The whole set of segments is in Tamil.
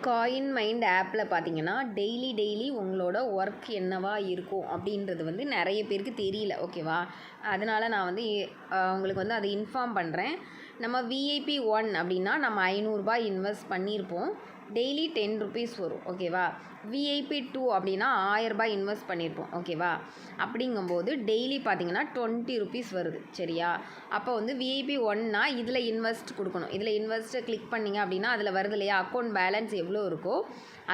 காயின் மைண்ட் ஆப்பில் பார்த்தீங்கன்னா டெய்லி உங்களோட ஒர்க் என்னவா இருக்கும் அப்படின்றது வந்து நிறைய பேருக்கு தெரியல. ஓகேவா? அதனால் நான் வந்து உங்களுக்கு வந்து அதை இன்ஃபார்ம் பண்ணுறேன். நம்ம விஐபி 1 அப்படின்னா நம்ம ரூ. 500 இன்வெஸ்ட் பண்ணியிருப்போம். டெய்லி ₹10 வரும். ஓகேவா? விஐபி 2 அப்படின்னா ₹1000 இன்வெஸ்ட் பண்ணியிருப்போம். ஓகேவா? அப்படிங்கும்போது டெய்லி பார்த்தீங்கன்னா ₹20 வருது. சரியா? அப்போ வந்து விஐபி 1னா இதில் இன்வெஸ்ட் கொடுக்கணும். இதில் இன்வெஸ்ட்டை கிளிக் பண்ணிங்க அப்படின்னா அதில் வருது இல்லையா, அக்கௌண்ட் பேலன்ஸ் எவ்வளோ இருக்கோ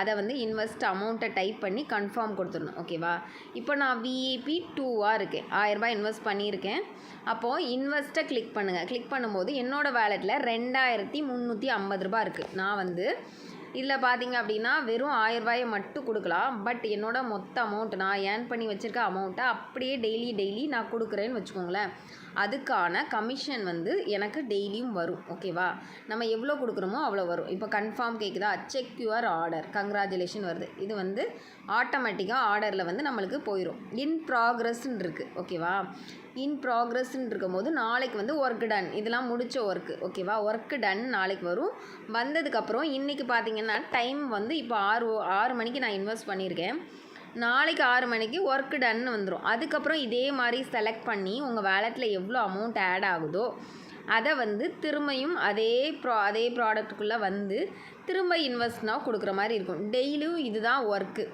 அதை வந்து இன்வெஸ்ட் அமௌண்ட்டை டைப் பண்ணி கன்ஃபார்ம் கொடுத்துடணும். ஓகேவா? இப்போ நான் விஐபி 2ஆக இருக்கேன், ₹1000 இன்வெஸ்ட் பண்ணியிருக்கேன். அப்போது இன்வெஸ்ட்டை கிளிக் பண்ணுங்கள். கிளிக் பண்ணும்போது என்னோடய வேலெட்டில் ₹2350 இருக்குது. நான் வந்து இதில் பார்த்தீங்க அப்படின்னா வெறும் ₹1000 மட்டும் கொடுக்கலாம். பட் என்னோட மொத்த அமௌண்ட் நான் ஏர்ன் பண்ணி வச்சுருக்க அமௌண்ட்டை அப்படியே டெய்லி நான் கொடுக்குறேன்னு வச்சுக்கோங்களேன். அதுக்கான கமிஷன் வந்து எனக்கு டெய்லியும் வரும். ஓகேவா? நம்ம எவ்வளோ கொடுக்குறோமோ அவ்வளோ வரும். இப்போ கன்ஃபார்ம் கேட்குதா, செக் யுவர் ஆர்டர், கங்க்ராச்சுலேஷன் வருது. இது வந்து ஆட்டோமேட்டிக்காக ஆர்டரில் வந்து நம்மளுக்கு போயிடும். இன் ப்ராக்ரஸ்ன்னு இருக்குது. ஓகேவா? இன் ப்ராக்ரஸ்ன்னு இருக்கும்போது நாளைக்கு வந்து ஒர்க் டன், இதெல்லாம் முடித்த ஒர்க்கு. ஓகேவா? ஒர்க் டன் நாளைக்கு வரும். வந்ததுக்கப்புறம் இன்றைக்கி பார்த்தீங்கன்னா டைம் வந்து இப்போ 6 மணிக்கு நான் இன்வெஸ்ட் பண்ணியிருக்கேன். நாளைக்கு 6 மணிக்கு ஒர்க் டன்னு வந்துடும். அதுக்கப்புறம் இதே மாதிரி செலக்ட் பண்ணி உங்கள் வேலெட்டில் எவ்வளோ அமௌண்ட் ஆட் ஆகுதோ அதை வந்து திரும்பியும் அதே ப்ராடக்ட்டுக்குள்ளே வந்து திரும்ப இன்வெஸ்ட்னா கொடுக்குற மாதிரி இருக்கும். டெய்லியும் இதுதான் ஒர்க்கு.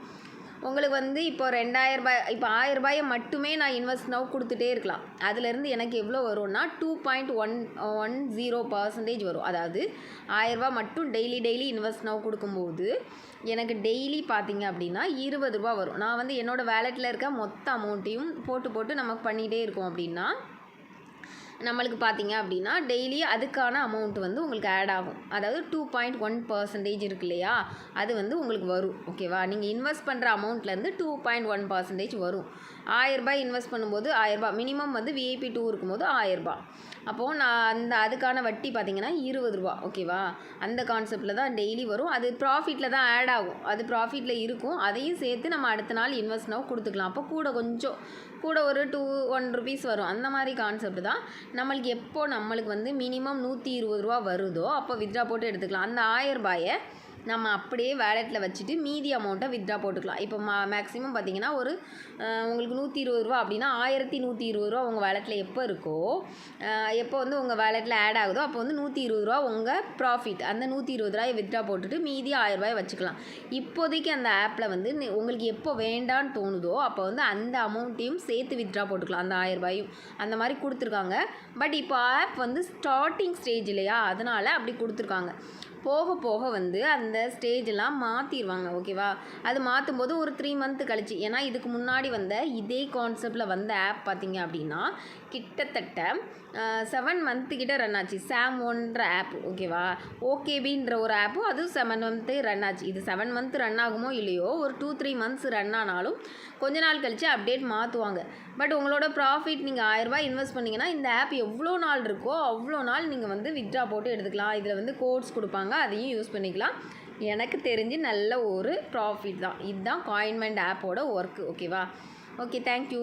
உங்களுக்கு வந்து இப்போ ₹2000 இப்போ ₹1000 மட்டுமே நான் இன்வெஸ்ட் நவ் கொடுத்துட்டே இருக்கலாம். அதுலேருந்து எனக்கு எவ்வளோ வரும்னா 2.10% வரும். அதாவது ₹1000 மட்டும் டெய்லி இன்வெஸ்ட் நவ் கொடுக்கும்போது எனக்கு டெய்லி பார்த்தீங்க அப்படின்னா ₹20 வரும். நான் வந்து என்னோடய வேலெட்டில் இருக்க மொத்த அமௌண்ட்டையும் போட்டு நமக்கு பண்ணிகிட்டே இருக்கோம் அப்படின்னா நம்மளுக்கு பார்த்தீங்க அப்படின்னா டெய்லி அதுக்கான அமௌண்ட் வந்து உங்களுக்கு ஆட் ஆகும். அதாவது 2.1% இருக்கு இல்லையா, அது வந்து உங்களுக்கு வரும். ஓகேவா? நீங்கள் இன்வெஸ்ட் பண்ணுற அமௌண்ட்லேருந்து 2.1% வரும். ₹1000 இன்வெஸ்ட் பண்ணும்போது ₹1000 மினிமம் வந்து விஐபி 2 இருக்கும்போது ₹1000. அப்போது நான் அதுக்கான வட்டி பார்த்தீங்கன்னா ₹20. ஓகேவா? அந்த கான்செப்டில் தான் டெய்லி வரும். அது ப்ராஃபிட்டில் தான் ஆட் ஆகும். அது ப்ராஃபிட்டில் இருக்கும். அதையும் சேர்த்து நம்ம அடுத்த நாள் இன்வெஸ்ட் நவ் கொடுத்துக்கலாம். அப்போ கூட ஒரு ₹1 வரும். அந்த மாதிரி கான்செப்ட் தான். நம்மளுக்கு வந்து மினிமம் ₹120 வருதோ அப்போ வித்ட்ரா போட்டு எடுத்துக்கலாம். அந்த ₹1000 நம்ம அப்படியே வேலெட்டில் வச்சுட்டு மீதி அமௌண்ட்டை வித்ட்ரா போட்டுக்கலாம். இப்போ மேக்ஸிமம் பார்த்தீங்கன்னா ஒரு உங்களுக்கு ₹120 அப்படின்னா ₹1120 உங்கள் வேலெட்டில் எப்போ இருக்கோ, எப்போ வந்து உங்கள் வேலெட்டில் ஆட் ஆகுதோ அப்போ வந்து ₹120 உங்கள் ப்ராஃபிட். அந்த ₹120 வித்ட்ரா போட்டுட்டு மீதி ₹1000 வச்சுக்கலாம். இப்போதைக்கு அந்த ஆப்பில் வந்து உங்களுக்கு எப்போ வேண்டான்னு தோணுதோ அப்போ வந்து அந்த அமௌண்ட்டையும் சேர்த்து வித்ட்ரா போட்டுக்கலாம். அந்த ₹1000 அந்த மாதிரி கொடுத்துருக்காங்க. பட் இப்போ ஆப் வந்து ஸ்டார்டிங் ஸ்டேஜ் இல்லையா, அதனால் அப்படி கொடுத்துருக்காங்க. போக வந்து அந்த ஸ்டேஜெலாம் மாற்றிடுவாங்க. ஓகேவா? அது மாற்றும்போது ஒரு 3 மந்த் கழிச்சு, ஏன்னா இதுக்கு முன்னாடி வந்த இதே கான்செப்டில் வந்த ஆப் பார்த்திங்க அப்படின்னா கிட்டத்தட்ட 7 மந்த்து கிட்ட ரன் ஆச்சு. SAM1ன்ற ஆப். ஓகேவா? ஓகேபின்ற ஒரு ஆப்பும் அதுவும் 7 மந்த்து ரன் ஆச்சு. இது 7 மந்த் ரன் ஆகுமோ இல்லையோ, ஒரு 2-3 மந்த்ஸ் ரன் ஆனாலும் கொஞ்ச நாள் கழித்து அப்டேட் மாற்றுவாங்க. பட் உங்களோட ப்ராஃபிட் நீங்கள் ₹1000 இன்வெஸ்ட் பண்ணிங்கன்னா இந்த ஆப் எவ்வளோ நாள் இருக்கோ அவ்வளோ நாள் நீங்கள் வந்து வித்ட்ரா போட்டு எடுத்துக்கலாம். இதில் வந்து கோட்ஸ் கொடுப்பாங்க, அதையும் யூஸ் பண்ணிக்கலாம். எனக்கு தெரிஞ்சு நல்ல ஒரு ப்ராஃபிட் தான். இதுதான் காயின் மைண்ட் ஆப்போட ஒர்க்கு. ஓகேவா? Okay, thank you.